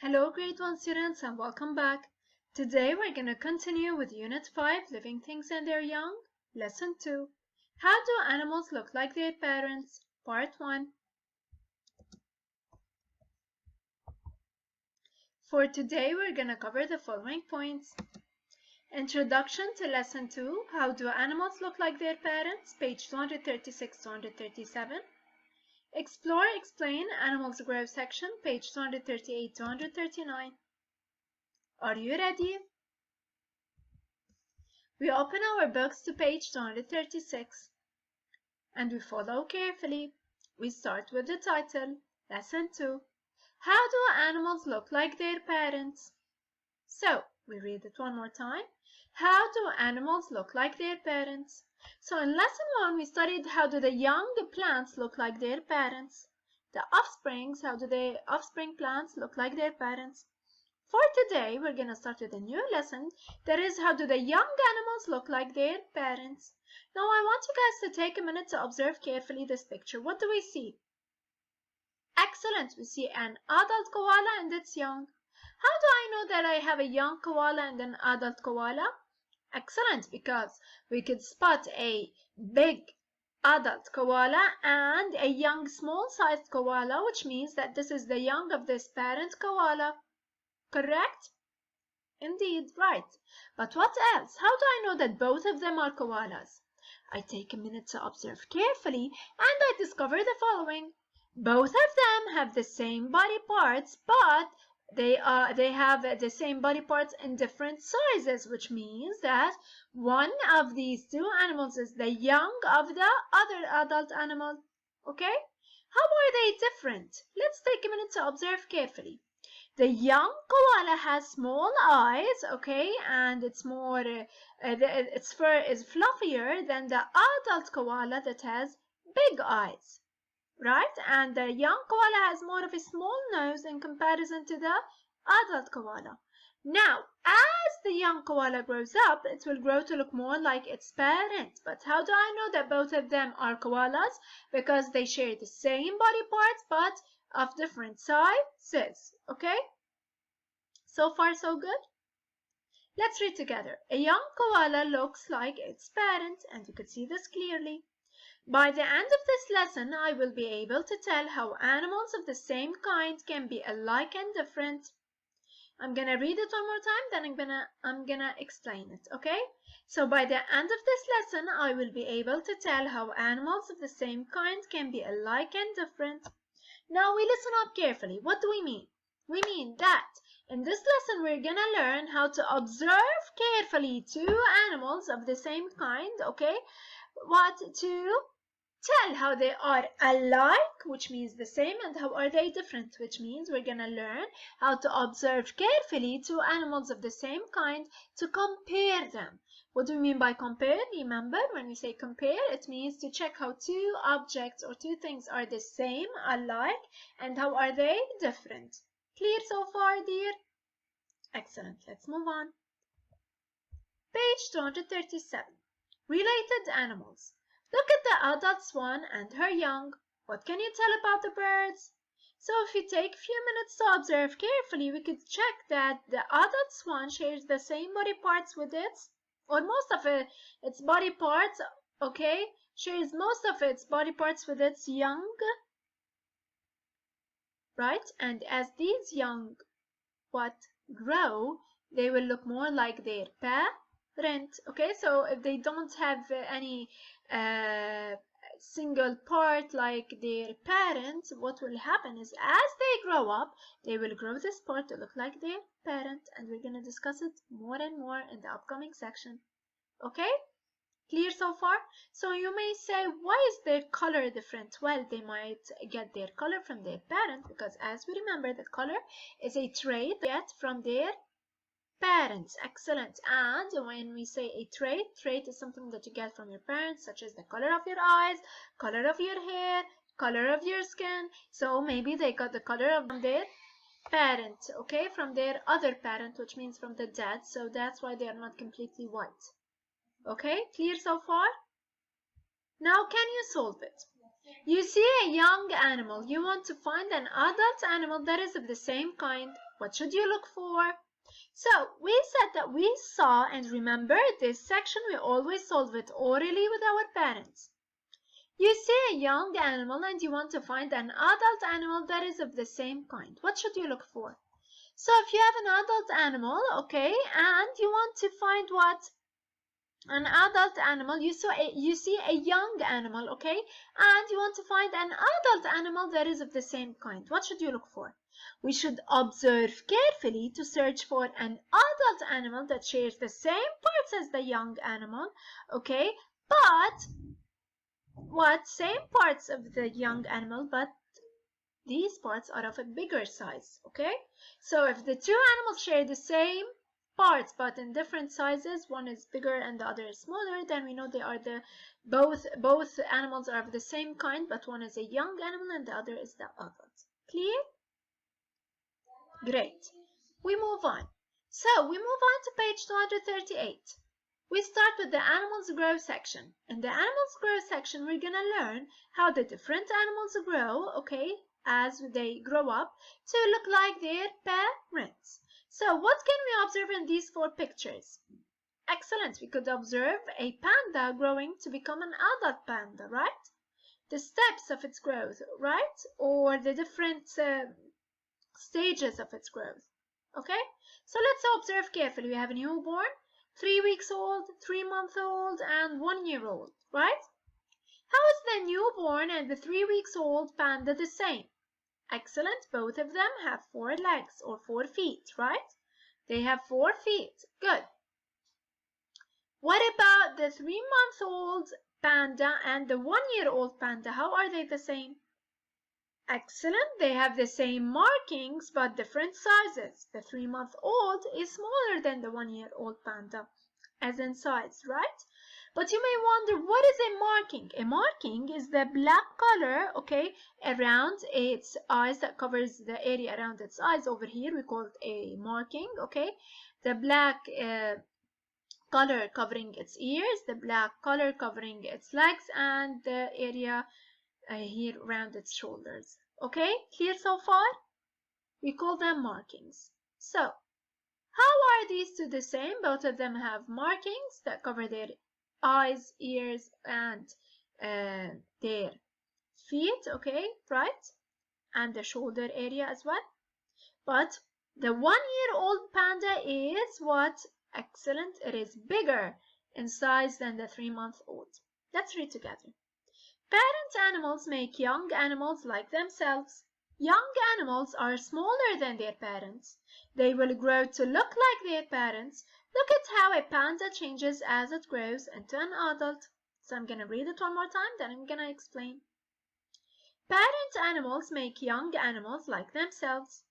Hello grade 1 students and welcome back. Today we're going to continue with Unit 5, Living Things and Their Young, Lesson 2. How do animals look like their parents? Part 1. For today we're going to cover the following points. Introduction to Lesson 2, How do animals look like their parents? Page 236-237. Explore, explain, animals grow section, page 238-239. Are you ready? We open our books to page 236 and we follow carefully. We start with the title, Lesson 2. How do animals look like their parents? So, we read it one more time. How do animals look like their parents? So in Lesson 1, we studied how do the young plants look like their parents. The offsprings, how do the offspring plants look like their parents? For today, we're going to start with a new lesson. That is, how do the young animals look like their parents? Now, I want you guys to take a minute to observe carefully this picture. What do we see? Excellent. We see an adult koala and its young. How do I know that I have a young koala and an adult koala? Excellent, because we could spot a big adult koala and a young small-sized koala, which means that this is the young of this parent koala. Correct? Indeed, right. But what else? How do I know that both of them are koalas? I take a minute to observe carefully and I discover the following. Both of them have the same body parts, but they have the same body parts in different sizes, which means that one of these two animals is the young of the other adult animal. Okay? How are they different? Let's take a minute to observe carefully. The young koala has small eyes, okay, and its fur is fluffier than the adult koala that has big eyes. Right? And the young koala has more of a small nose in comparison to the adult koala. Now, as the young koala grows up, it will grow to look more like its parent. But how do I know that both of them are koalas? Because they share the same body parts, but of different sizes. Okay? So far, so good? Let's read together. A young koala looks like its parent, and you could see this clearly. By the end of this lesson, I will be able to tell how animals of the same kind can be alike and different. I'm gonna read it one more time, then I'm gonna explain it, okay? So by the end of this lesson, I will be able to tell how animals of the same kind can be alike and different. Now we listen up carefully. What do we mean? We mean that in this lesson, we're gonna learn how to observe carefully two animals of the same kind, okay? To tell how they are alike, which means the same, and how are they different, which means we're gonna learn how to observe carefully two animals of the same kind to compare them. What do we mean by compare? Remember, when we say compare, it means to check how two objects or two things are the same, alike, and how are they different. Clear so far, dear? Excellent. Let's move on. Page 237. Related animals. Look at the adult swan and her young. What can you tell about the birds? So if you take a few minutes to observe carefully, we could check that the adult swan shares the same body parts with its, or most of its body parts, okay, shares most of its body parts with its young, right? And as these young grow, they will look more like their parent. Okay, so if they don't have any single part like their parent, what will happen is as they grow up, they will grow this part to look like their parent, and we're going to discuss it more and more in the upcoming section. Okay? Clear so far? So you may say, why is their color different? Well, they might get their color from their parent because, as we remember, the color is a trait they get from their parents. Excellent. And when we say a trait is something that you get from your parents, such as the color of your eyes, color of your hair, color of your skin. So maybe they got the color of their parent, okay, from their other parent, which means from the dad. So that's why they are not completely white. Okay, clear so far? Now can you solve it? You see a young animal. You want to find an adult animal that is of the same kind. What should you look for? So we said that we saw, and remember this section we always solve it orally with our parents. You see a young animal and you want to find an adult animal that is of the same kind. What should you look for? So if you have an adult animal, okay, and you want to find what? An adult animal, you see a young animal, okay, and you want to find an adult animal that is of the same kind. What should you look for? We should observe carefully to search for an adult animal that shares the same parts as the young animal, okay, but what? Same parts of the young animal, but these parts are of a bigger size, okay? So if the two animals share the same parts but in different sizes, one is bigger and the other is smaller, then we know they are both animals are of the same kind, but one is a young animal and the other is the adult. Clear? Great. We move on. So we move on to page 238. We start with the animals grow section. In the animals grow section, we're gonna learn how the different animals grow, okay, as they grow up to look like their parents. So what can we observe in these four pictures? Excellent. We could observe a panda growing to become an adult panda, right? The steps of its growth, right? Or the different stages of its growth. Okay? So let's observe carefully. We have a newborn, 3 weeks old, 3-month old, and 1 year old, right? How is the newborn and the 3 weeks old panda the same? Excellent. Both of them have 4 legs or 4 feet, right? They have 4 feet. Good. What about the 3-month-old panda and the 1-year-old panda? How are they the same? Excellent. They have the same markings but different sizes. The 3-month-old is smaller than the 1-year-old panda, as in size, right? But you may wonder, what is a marking? A marking is the black color, okay, around its eyes that covers the area around its eyes. Over here, we call it a marking, okay? The black color covering its ears, the black color covering its legs, and the area here around its shoulders. Okay, clear so far? We call them markings. So, how are these two the same? Both of them have markings that cover their eyes, ears, and their feet, okay, right? And the shoulder area as well. But the 1-year-old panda is what? Excellent. It is bigger in size than the 3-month-old. Let's read together. Parent animals make young animals like themselves. Young animals are smaller than their parents. They will grow to look like their parents. Look at how a panda changes as it grows into an adult. So I'm going to read it one more time, then I'm going to explain. Parent animals make young animals like themselves.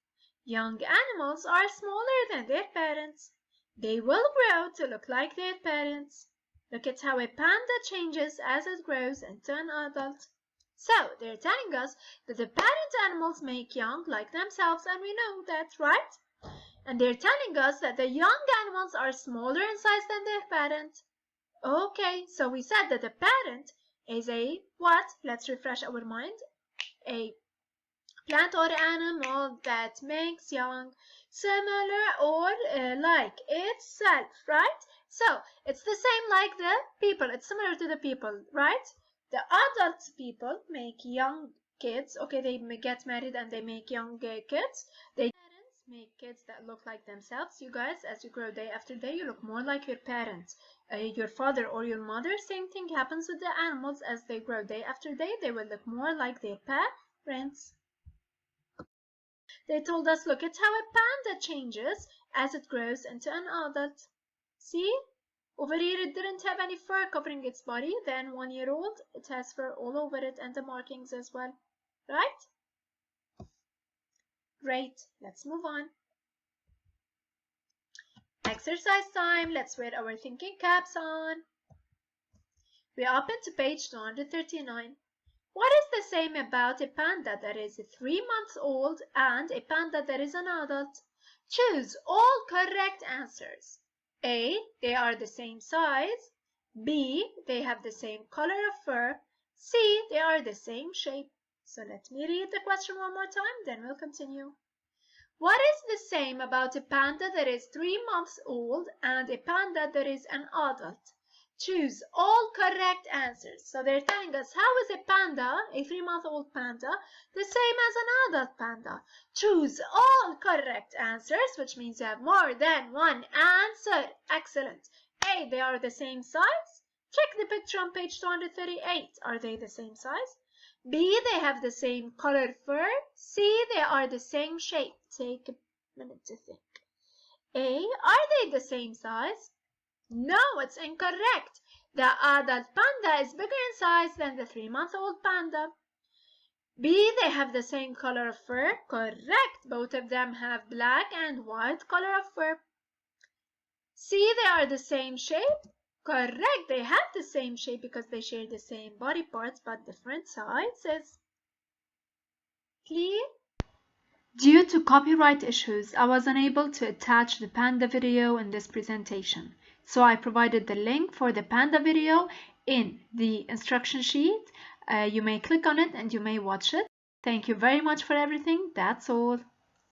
Young animals are smaller than their parents. They will grow to look like their parents. Look at how a panda changes as it grows into an adult. So they're telling us that the parent animals make young like themselves, and we know that, right? And they're telling us that the young animals are smaller in size than their parent. Okay, so we said that the parent is a what? Let's refresh our mind. A plant or animal that makes young, similar or like itself, right? So it's the same like the people. It's similar to the people, right? The adult people make young kids. Okay, they get married and they make young kids. They parents make kids that look like themselves. You guys, as you grow day after day, you look more like your parents, your father or your mother. Same thing happens with the animals. As they grow day after day, they will look more like their parents. They told us, look at how a panda changes as it grows into an adult. See? Over here it didn't have any fur covering its body. Then 1-year-old, it has fur all over it and the markings as well. Right? Great. Let's move on. Exercise time. Let's wear our thinking caps on. We open to page 239. What is the same about a panda that is 3 months old and a panda that is an adult? Choose all correct answers. A. They are the same size. B. They have the same color of fur. C, they are the same shape. So let me read the question one more time, then we'll continue. What is the same about a panda that is 3 months old and a panda that is an adult? Choose all correct answers. So they're telling us, how is a panda, a 3-month-old panda, the same as an adult panda? Choose all correct answers, which means you have more than one answer. Excellent. A, they are the same size. Check the picture on page 238. Are they the same size? B, they have the same colored fur. C, they are the same shape. Take a minute to think. A, are they the same size? No, it's incorrect. The adult panda is bigger in size than the 3-month-old panda. B, they have the same color of fur. Correct. Both of them have black and white color of fur. C, they are the same shape. Correct. They have the same shape because they share the same body parts but different sizes. Clear? Due to copyright issues, I was unable to attach the panda video in this presentation. So I provided the link for the panda video in the instruction sheet. You may click on it and you may watch it. Thank you very much for everything. That's all.